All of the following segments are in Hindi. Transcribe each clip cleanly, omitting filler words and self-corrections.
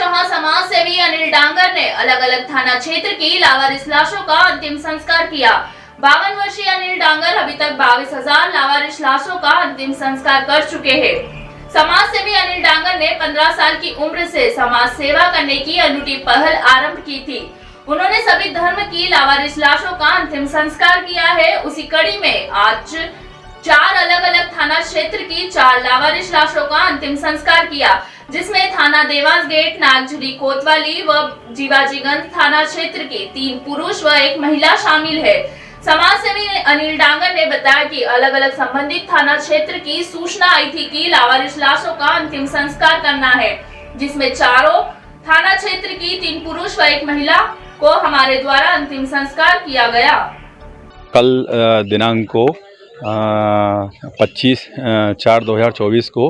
जहां समाज सेवी अनिल डांगर ने अलग अलग थाना क्षेत्र की लावारिस लाशों का अंतिम संस्कार किया। 52 वर्षीय अनिल डांगर अभी तक 22,000 लावारिस लाशों का अंतिम संस्कार कर चुके हैं। समाज सेवी अनिल डांगर ने 15 साल की उम्र से समाज सेवा करने की अनूठी पहल आरंभ की थी। उन्होंने सभी धर्म की लावारिस लाशों का अंतिम संस्कार किया है। उसी कड़ी में आज 4 अलग अलग थाना क्षेत्र की 4 लावारिस लाशों का अंतिम संस्कार किया, जिसमें थाना देवास गेट, नागझरी कोतवाली व जीवाजीगंज थाना क्षेत्र के 3 पुरुष व 1 महिला शामिल है। समाज सेवी अनिल डांगर ने बताया कि अलग अलग संबंधित थाना क्षेत्र की सूचना आई थी कि लावारिस लाशों का अंतिम संस्कार करना है, जिसमें चारों थाना क्षेत्र की 3 पुरुष व 1 महिला को हमारे द्वारा अंतिम संस्कार किया गया। कल दिनांक को 25/4/2024 को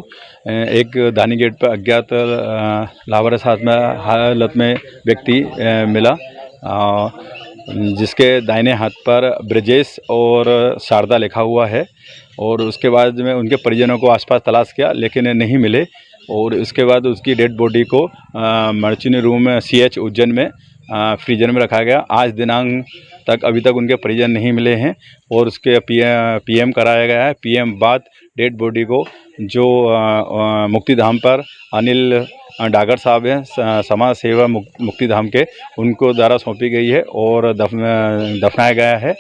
एक दानी गेट पर अज्ञात लावारिस हालत में व्यक्ति मिला, जिसके दाहिने हाथ पर ब्रजेश और शारदा लिखा हुआ है। और उसके बाद में उनके परिजनों को आसपास तलाश किया लेकिन नहीं मिले, और उसके बाद उसकी डेड बॉडी को मर्चेंट रूम CH उज्जैन में फ्रीजर में रखा गया। आज दिनांक तक अभी तक उनके परिजन नहीं मिले हैं और उसके PM कराया गया है। PM बाद डेड बॉडी को जो मुक्तिधाम पर अनिल डागर साहब हैं, समाज सेवा मुक्तिधाम के, उनको द्वारा सौंपी गई है और दफनाया गया है।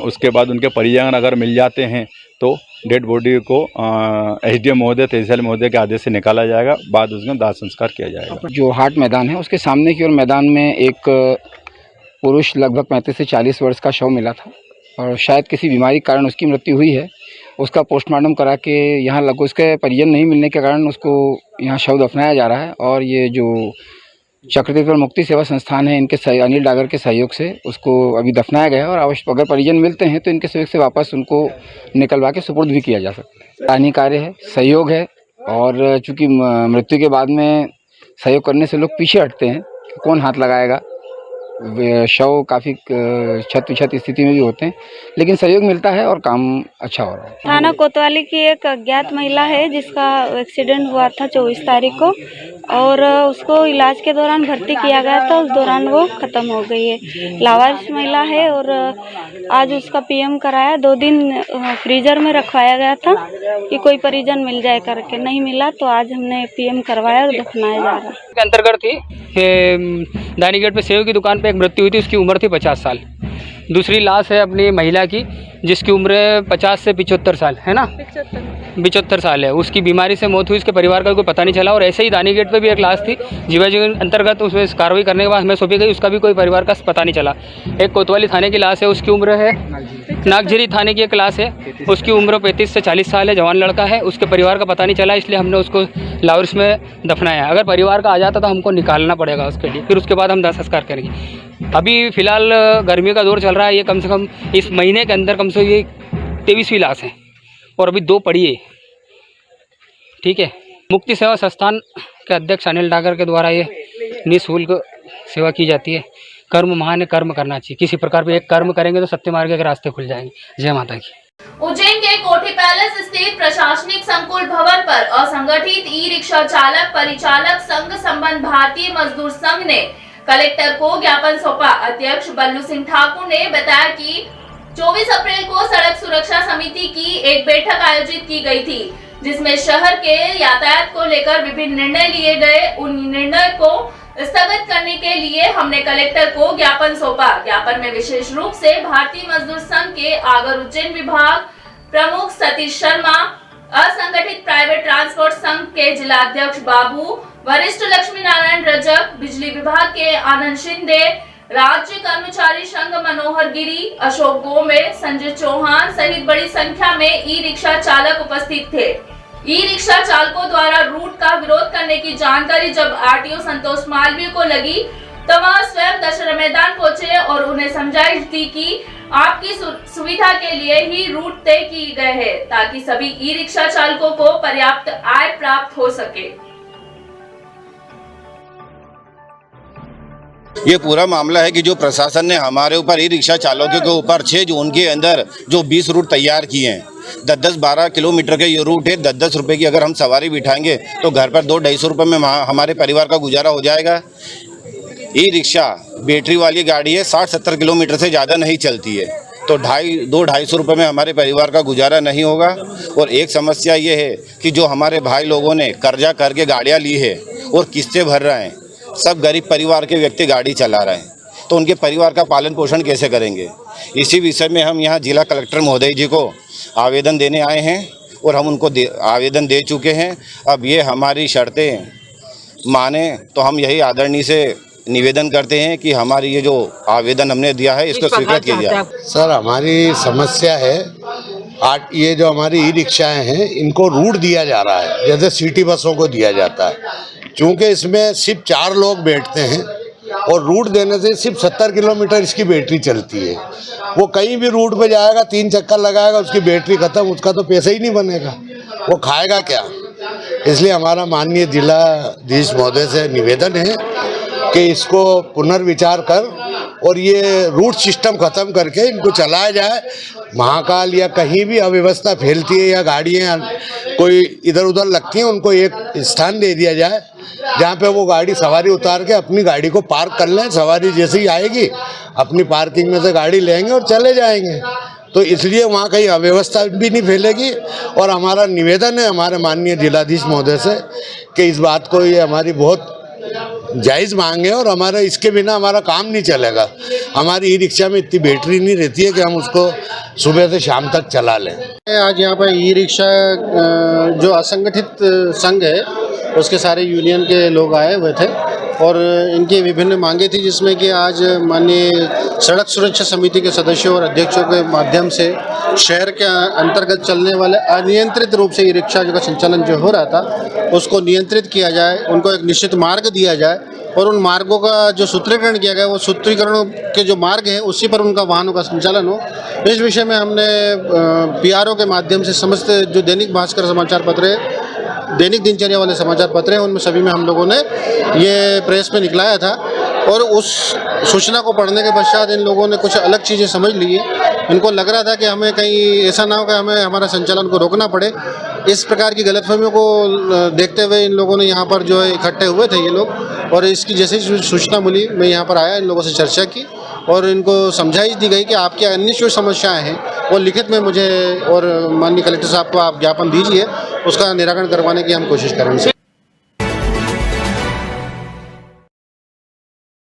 उसके बाद उनके परिजन अगर मिल जाते हैं तो डेड बॉडी को SDM महोदय, तहसील महोदय के आदेश से निकाला जाएगा। बाद उसमें दाह संस्कार किया जाएगा। जो हाट मैदान है उसके सामने की ओर मैदान में एक पुरुष लगभग 35 से 40 वर्ष का शव मिला था और शायद किसी बीमारी के कारण उसकी मृत्यु हुई है। उसका पोस्टमार्टम करा के यहाँ उसके परिजन नहीं मिलने के कारण उसको यहाँ शव दफनाया जा रहा है। और ये जो चक्रतीर्थ मुक्ति सेवा संस्थान है, इनके अनिल डागर के सहयोग से उसको अभी दफनाया गया है और अवश्य अगर परिजन मिलते हैं तो इनके सहयोग से वापस उनको निकलवा के सुपुर्द भी किया जा सकता है। सराहनीय कार्य है, सहयोग है। और चूँकि मृत्यु के बाद में सहयोग करने से लोग पीछे हटते हैं, कौन हाथ लगाएगा, शव काफ़ी क्षत स्थिति में भी होते हैं, लेकिन सहयोग मिलता है और काम अच्छा हो रहा है। थाना कोतवाली की एक अज्ञात महिला है जिसका एक्सीडेंट हुआ था 24 तारीख को, और उसको इलाज के दौरान भर्ती किया गया था। उस दौरान वो ख़त्म हो गई है। लावारिस महिला है और आज उसका PM कराया। 2 दिन फ्रीजर में रखवाया गया था कि कोई परिजन मिल जाए करके, नहीं मिला तो आज हमने PM करवाया और दफनाया जा रहा है। के अंतर्गत थी दानी गेट पे सेव की दुकान पे एक मृत्यु हुई थी, उसकी उम्र थी 50 साल। दूसरी लाश है अपनी महिला की जिसकी उम्र 50 से 75 साल है ना, 75 साल है। उसकी बीमारी से मौत हुई, उसके परिवार का कोई पता नहीं चला। और ऐसे ही दानी गेट पे भी एक लाश थी जीवाजी अंतर्गत, उसमें कार्रवाई करने के बाद हमें सौंपी गई, उसका भी कोई परिवार का पता नहीं चला। एक कोतवाली थाने की लाश है, उसकी उम्र है, नागझरी थाने की एक लाश है, उसकी उम्र 35 से 40 साल है, जवान लड़का है, उसके परिवार का पता नहीं चला, इसलिए हमने उसको लावारिस में दफनाया। अगर परिवार का आ जाता तो हमको निकालना पड़ेगा उसके लिए, फिर उसके बाद हम दाह संस्कार करेंगे। अभी फ़िलहाल गर्मी का दौर चल रहा है, ये कम से कम इस महीने के अंदर कम से कम ये 23वीं लाश है और अभी 2 पड़ी है। ठीक है। मुक्ति सेवा संस्थान के अध्यक्ष अनिल डागर के द्वारा ये निःशुल्क सेवा की जाती है। कर्म महान है, कर्म करना चाहिए। किसी प्रकार भी एक कर्म करेंगे तो सत्य मार्ग के रास्ते खुल जाएंगे। जय माता की। उज्जैन के कोठी पैलेस स्थित प्रशासनिक संकुल भवन पर असंगठित ई-रिक्शा चालक परिचालक संघ संबंध भारतीय मजदूर संघ ने कलेक्टर को ज्ञापन सौंपा। अध्यक्ष बल्लू सिंह ठाकुर ने बताया कि 24 अप्रैल को सड़क सुरक्षा समिति की एक बैठक आयोजित की गई थी, जिसमें शहर के यातायात को लेकर विभिन्न निर्णय लिए गए। उन निर्णय को स्थगित करने के लिए हमने कलेक्टर को ज्ञापन सौंपा। ज्ञापन में विशेष रूप से भारतीय मजदूर संघ के आगर उज्जैन विभाग प्रमुख सतीश शर्मा, असंगठित प्राइवेट ट्रांसपोर्ट संघ के जिला अध्यक्ष बाबू, वरिष्ठ लक्ष्मी नारायण रजक, बिजली विभाग के आनंद शिंदे, राज्य कर्मचारी संघ मनोहर गिरी, अशोक गोमे, संजय चौहान सहित बड़ी संख्या में ई-रिक्शा चालक उपस्थित थे। ई-रिक्शा चालकों द्वारा रूट का विरोध करने की जानकारी जब RTO संतोष मालवीय को लगी तो वह स्वयं दशहरा मैदान पहुंचे और उन्हें समझाइश दी कि आपकी सुविधा के लिए ही रूट तय की गए हैं ताकि सभी ई-रिक्शा चालकों को पर्याप्त आय प्राप्त हो सके। ये पूरा मामला है कि जो प्रशासन ने हमारे ऊपर ई-रिक्शा चालकों के ऊपर 6 जून के अंदर जो 20 रूट तैयार किए हैं, 10-12 किलोमीटर के ये रूट है। 10-10 रुपये की अगर हम सवारी बिठाएंगे तो घर पर 200-250 रुपये में हमारे परिवार का गुजारा हो जाएगा। ई रिक्शा बैटरी वाली गाड़ी है, 60-70 किलोमीटर से ज़्यादा नहीं चलती है, तो 200-250 रुपये में हमारे परिवार का गुजारा नहीं होगा। और एक समस्या ये है कि जो हमारे भाई लोगों ने कर्जा करके गाड़ियाँ ली है और किस्तें भर रहे हैं, सब गरीब परिवार के व्यक्ति गाड़ी चला रहे हैं, तो उनके परिवार का पालन पोषण कैसे करेंगे। इसी विषय में हम यहाँ जिला कलेक्टर महोदय जी को आवेदन देने आए हैं और हम उनको आवेदन दे चुके हैं। अब ये हमारी शर्तें माने तो हम यही आदरणीय से निवेदन करते हैं कि हमारी ये जो आवेदन हमने दिया है इसको स्वीकृत किया जाए। सर, हमारी समस्या है ये जो हमारी ई रिक्शाएँ हैं इनको रूट दिया जा रहा है जैसे सिटी बसों को दिया जाता है, क्योंकि इसमें सिर्फ 4 लोग बैठते हैं और रूट देने से सिर्फ 70 किलोमीटर इसकी बैटरी चलती है। वो कहीं भी रूट पे जाएगा, 3 चक्कर लगाएगा, उसकी बैटरी खत्म, उसका तो पैसा ही नहीं बनेगा, वो खाएगा क्या। इसलिए हमारा माननीय जिलाधीश महोदय से निवेदन है कि इसको पुनर्विचार कर और ये रूट सिस्टम ख़त्म करके इनको चलाया जाए। महाकाल या कहीं भी अव्यवस्था फैलती है या गाड़ियाँ कोई इधर उधर लगती हैं, उनको एक स्थान दे दिया जाए जहाँ पे वो गाड़ी सवारी उतार के अपनी गाड़ी को पार्क कर लें। सवारी जैसे ही आएगी अपनी पार्किंग में से गाड़ी लेंगे और चले जाएंगे, तो इसलिए वहाँ कहीं अव्यवस्था भी नहीं फैलेगी। और हमारा निवेदन है हमारे माननीय जिलाधीश महोदय से कि इस बात को, ये हमारी बहुत जायज़ मांग है और हमारा इसके बिना हमारा काम नहीं चलेगा। हमारी ई रिक्शा में इतनी बैटरी नहीं रहती है कि हम उसको सुबह से शाम तक चला लें। आज यहाँ पर ई रिक्शा जो असंगठित संघ है उसके सारे यूनियन के लोग आए हुए थे और इनकी विभिन्न मांगे थी, जिसमें कि आज माननीय सड़क सुरक्षा समिति के सदस्यों और अध्यक्षों के माध्यम से शहर के अंतर्गत चलने वाले अनियंत्रित रूप से ई रिक्शा का संचालन जो हो रहा था उसको नियंत्रित किया जाए, उनको एक निश्चित मार्ग दिया जाए और उन मार्गों का जो सूत्रीकरण किया गया वो सूत्रीकरण के जो मार्ग हैं उसी पर उनका वाहनों का संचालन हो। इस विषय में हमने PRO के माध्यम से समस्त जो दैनिक भास्कर समाचार पत्र है, दैनिक दिनचर्या वाले समाचार पत्र हैं, उनमें सभी में हम लोगों ने ये प्रेस में निकलाया था और उस सूचना को पढ़ने के पश्चात इन लोगों ने कुछ अलग चीज़ें समझ ली है। इनको लग रहा था कि हमें कहीं ऐसा ना हो कि हमें हमारा संचालन को रोकना पड़े। इस प्रकार की गलतफहमियों को देखते हुए इन लोगों ने यहाँ पर जो है इकट्ठे हुए थे ये लोग, और इसकी जैसे ही सूचना मिली मैं यहाँ पर आया, इन लोगों से चर्चा की और इनको समझाइश दी गई कि आपकी अन्य जो समस्याएं हैं वो लिखित में मुझे और माननीय कलेक्टर साहब को आप ज्ञापन दीजिए, उसका निराकरण करवाने की हम कोशिश करेंगे।